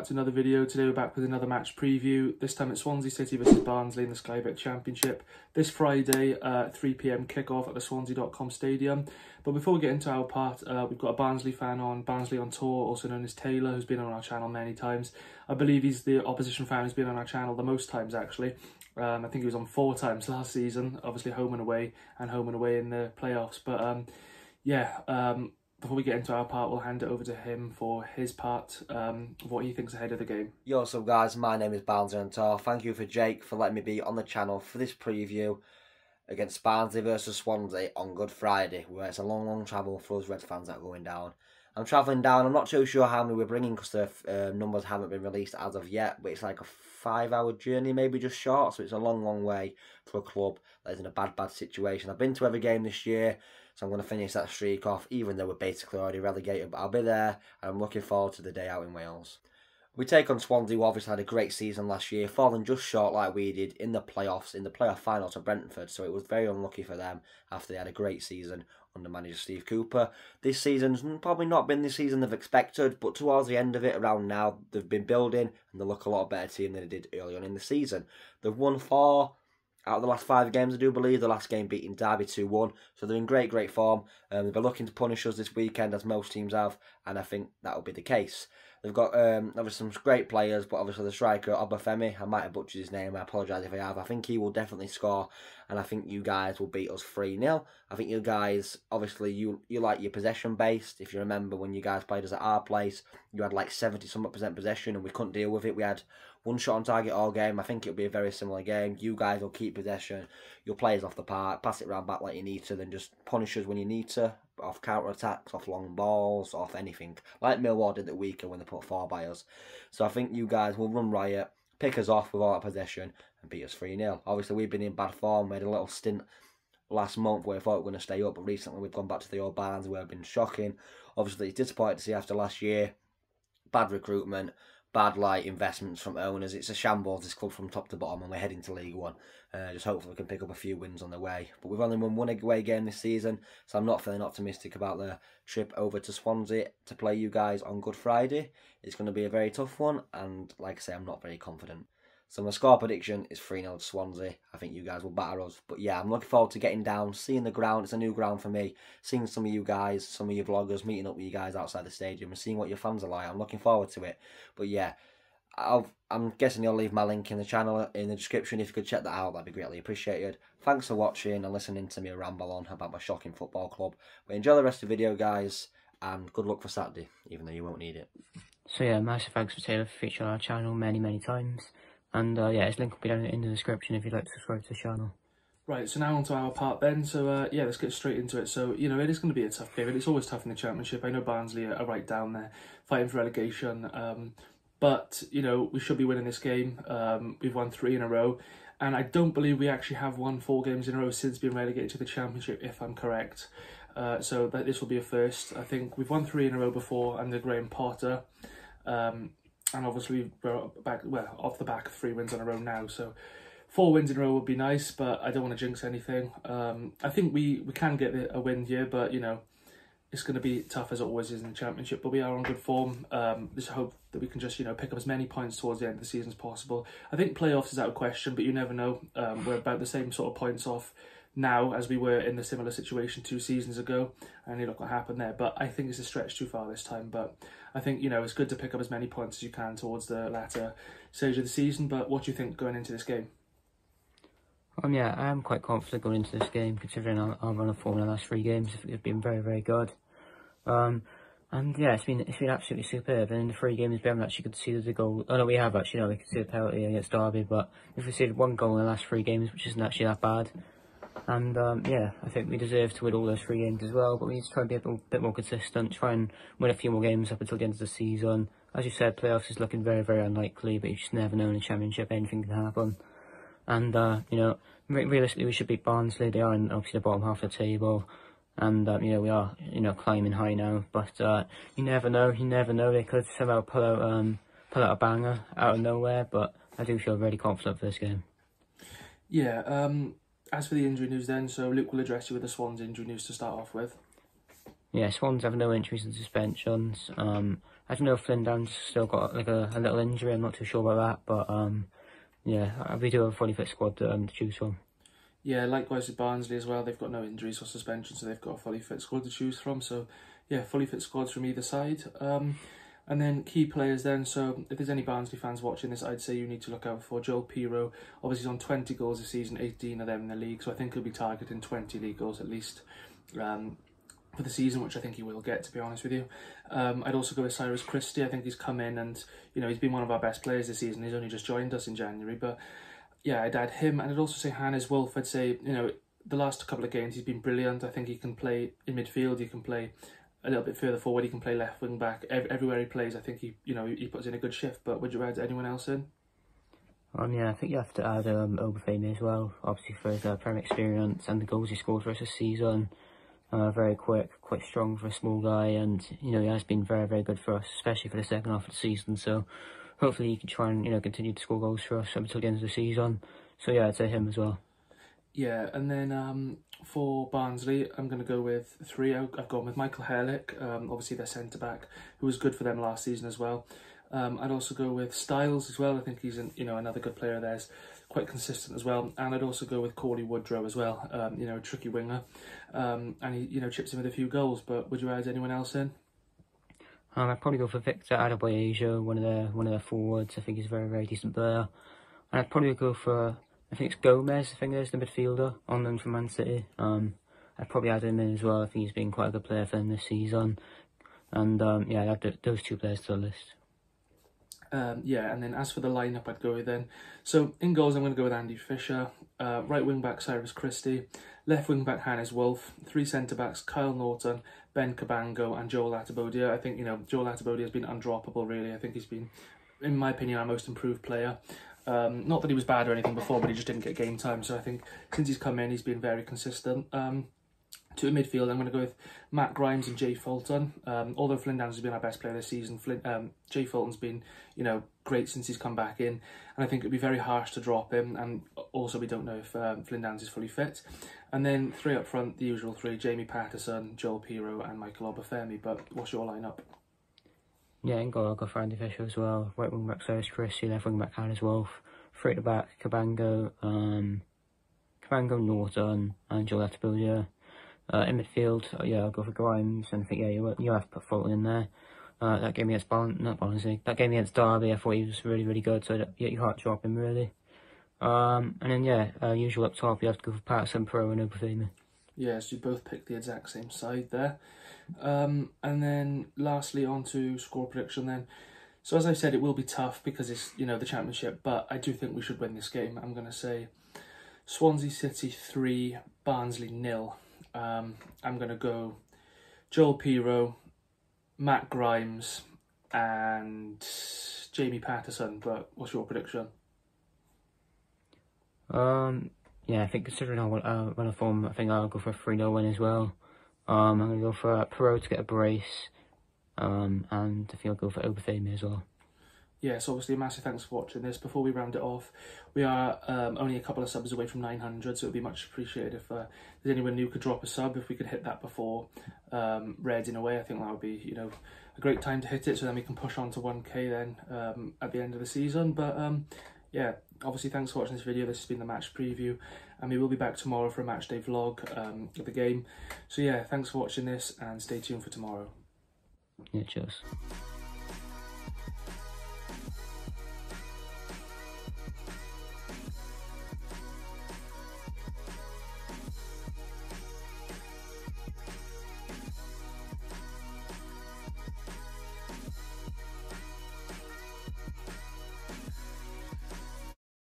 back to another video. Today we're back with another match preview. This time it's Swansea City versus Barnsley in the Sky Bet Championship. This Friday, 3 PM kickoff at the Swansea.com stadium. But before we get into our part, we've got a Barnsley fan on, Barnsley on tour, also known as Taylor, who's been on our channel many times. I believe he's the opposition fan who's been on our channel the most times, actually. I think he was on 4 times last season, obviously home and away in the playoffs. But before we get into our part, we'll hand it over to him for his part, what he thinks ahead of the game. Yo, what's up guys, my name is Barnsley on tour. Thank you for Jake for letting me be on the channel for this preview against Barnsley versus Swansea on Good Friday, where it's a long travel for us Red fans that are going down. I'm travelling down, I'm not too sure how many we're bringing because the numbers haven't been released as of yet, but it's like a 5-hour journey, maybe just short, so it's a long way for a club that is in a bad situation. I've been to every game this year, so I'm going to finish that streak off, even though we're basically already relegated, but I'll be there, and I'm looking forward to the day out in Wales. We take on Swansea, who obviously had a great season last year, falling just short like we did in the playoffs, in the playoff final to Brentford, so it was very unlucky for them after they had a great season under manager Steve Cooper. This season's probably not been the season they've expected, but towards the end of it, around now, they've been building, and they look a lot better team than they did early on in the season. They've won 4 out of the last 5 games, I do believe. The last game beating Derby 2-1. So they're in great form. They've been looking to punish us this weekend, as most teams have, and I think that will be the case. They've got obviously some great players, but obviously the striker, Obafemi, I might have butchered his name, I apologise if I have. I think he will definitely score, and I think you guys will beat us 3-0. I think you guys, obviously, you like your possession based. If you remember when you guys played us at our place, you had like 70-something% possession, and we couldn't deal with it. We had 1 shot on target all game. I think it'll be a very similar game. You guys will keep possession. You'll play us off the park, pass it around back like you need to, then just punish us when you need to, off counter-attacks, off long balls, off anything, like Millwall did the weekend when they put 4 by us. So I think you guys will run riot, pick us off with all that possession, and beat us 3-0. Obviously, we've been in bad form. We had a little stint last month where we thought we were going to stay up, but recently we've gone back to the old Barnes, where it's been shocking. Obviously, it's disappointing to see after last year, bad recruitment, bad investments from owners. It's a shambles, this club, from top to bottom, and we're heading to League One. Just hopefully we can pick up a few wins on the way. But we've only won 1 away game this season, so I'm not feeling optimistic about the trip over to Swansea to play you guys on Good Friday. It's going to be a very tough one, and like I say, I'm not very confident. So my score prediction is 3-0 to Swansea. I think you guys will batter us. But yeah, I'm looking forward to getting down, seeing the ground. It's a new ground for me. Seeing some of you guys, some of your vloggers, meeting up with you guys outside the stadium and seeing what your fans are like. I'm looking forward to it. But yeah, I'm guessing you'll leave my link in the channel in the description. If you could check that out, that'd be greatly appreciated. Thanks for watching and listening to me ramble on about my shocking football club. But enjoy the rest of the video, guys, and good luck for Saturday, even though you won't need it. So yeah, massive thanks for Taylor for featuring on our channel many times. And yeah, his link will be down in the description if you'd like to subscribe to the channel. Right, so now on to our part then. So yeah, let's get straight into it. So, you know, it is going to be a tough game, and it's always tough in the Championship. I know Barnsley are right down there, fighting for relegation. But, you know, we should be winning this game. We've won 3 in a row, and I don't believe we actually have won 4 games in a row since being relegated to the Championship, if I'm correct. So this will be a first. I think we've won 3 in a row before under Graham Potter. And obviously we're back, well, off the back of 3 wins in a row now. So 4 wins in a row would be nice, but I don't want to jinx anything. I think we can get a win here, but, you know, it's going to be tough as it always is in the Championship, but we are on good form. Just hope that we can just, you know, pick up as many points towards the end of the season as possible. I think playoffs is out of question, but you never know. We're about the same sort of points off now as we were in the similar situation 2 seasons ago, and you look what happened there. But I think it's a stretch too far this time. But I think, you know, it's good to pick up as many points as you can towards the latter stage of the season. But what do you think going into this game? Yeah, I am quite confident going into this game, considering our run of form in the last 3 games have been very good. And yeah, it's been absolutely superb. And in the 3 games we haven't actually conceded a goal. Oh no, we have actually. No, we conceded a penalty against Derby, but we've conceded 1 goal in the last 3 games, which isn't actually that bad. And yeah, I think we deserve to win all those 3 games as well, but we need to try and be a bit more consistent, try and win a few more games up until the end of the season. As you said, playoffs is looking very unlikely, but you just never know in the Championship, anything can happen. And you know, realistically we should beat Barnsley. They are in obviously the bottom half of the table, and you know, we are, you know, climbing high now, but you never know, they could somehow pull out a banger out of nowhere, but I do feel very confident for this game. Yeah, as for the injury news then, so Luke will address you with the Swans injury news to start off with. yeah, Swans have no injuries and suspensions. I don't know if Flinders still got like a little injury. I'm not too sure about that, but yeah, we do have a fully fit squad to choose from. Yeah, likewise with Barnsley as well. They've got no injuries or suspension, so they've got a fully fit squad to choose from. So, yeah, fully fit squads from either side. And then key players then. So, if there's any Barnsley fans watching this, I'd say you need to look out for Joel Pirro. Obviously, he's on 20 goals this season, 18 of them in the league. So, I think he'll be targeting 20 league goals at least for the season, which I think he will get, to be honest with you. I'd also go with Cyrus Christie. I think he's come in and, you know, he's been one of our best players this season. He's only just joined us in January, but yeah, I'd add him, and I'd also say Hannes Wolf. I'd say, you know, the last couple of games he's been brilliant. I think he can play in midfield, he can play a little bit further forward, he can play left wing back. Everywhere he plays, I think he puts in a good shift. But would you add anyone else in? Yeah, I think you have to add Obafemi as well, obviously for his Prem experience and the goals he scored for us this season. Very quick, quite strong for a small guy, and you know he has been very, very good for us, especially for the second half of the season. So hopefully he can try and continue to score goals for us up until the end of the season. So yeah, I'd say him as well. Yeah, and then for Barnsley, I'm going to go with three. I've gone with Michael Herlick, obviously their centre back, who was good for them last season as well. I'd also go with Styles as well. I think he's another good player of theirs, quite consistent as well. And I'd also go with Corley Woodrow as well. A tricky winger, and he chips in with a few goals. But would you add anyone else in? I'd probably go for Victor Adebayo, one of their forwards. I think he's a very, very decent player. And I'd probably go for, I think it's Gomez, I think there's the midfielder on loan from Man City. I'd probably add him in as well. I think he's been quite a good player for them this season. And yeah, I'd add those two players to the list. Yeah, and then as for the lineup, I'd go with then. So in goals, I'm going to go with Andy Fisher. Right wing back Cyrus Christie. Left wing back Hannes Wolf. Three centre backs Kyle Norton, Ben Cabango, and Joel Latibodia. I think Joel Latibodia has been undroppable. Really, I think he's been, in my opinion, our most improved player. Not that he was bad or anything before, but he just didn't get game time. So I think since he's come in, he's been very consistent. To the midfield, I'm going to go with Matt Grimes and Jay Fulton. Although Flinders has been our best player this season, Jay Fulton's been, great since he's come back in. And I think it'd be very harsh to drop him. And also, we don't know if Flinders is fully fit. And then three up front, the usual three: Jamie Patterson, Joel Pirro, and Michael Obafemi. But what's your lineup? Yeah, in goal, I'll go for Andy Fisher as well. Right wing back Cyrus Christie, left wing back Hannes Wolf. Three at the back, Cabango, Norton, and Joel Latibodia. In midfield, yeah, I'll go for Grimes, and I think, yeah, you have to put Fulton in there. That game against Barnsley, that game against Derby, I thought he was really, really good, so yeah, you can't drop him, really. And then, yeah, usual up top, you have to go for Patterson, Pro, and Obafemi. Yes, you both picked the exact same side there. And then, lastly, on to score prediction then. So, as I said, it will be tough because it's, the Championship, but I do think we should win this game. I'm going to say Swansea City 3, Barnsley 0. I'm going to go Joel Pirro, Matt Grimes, and Jamie Patterson. But what's your prediction? Yeah, I think considering our run of form, I think I'll go for a 3-0 win as well. I'm going to go for Pirro to get a brace, and I think I'll go for Obafemi as well. Yes, obviously, a massive thanks for watching this. Before we round it off, we are only a couple of subs away from 900, so it would be much appreciated if there's anyone new could drop a sub. If we could hit that before Reds in a way, I think that would be, a great time to hit it, so then we can push on to 1k then at the end of the season. But yeah, obviously, thanks for watching this video. This has been the match preview, and we will be back tomorrow for a match day vlog of the game. So yeah, thanks for watching this, and stay tuned for tomorrow. Yeah, cheers.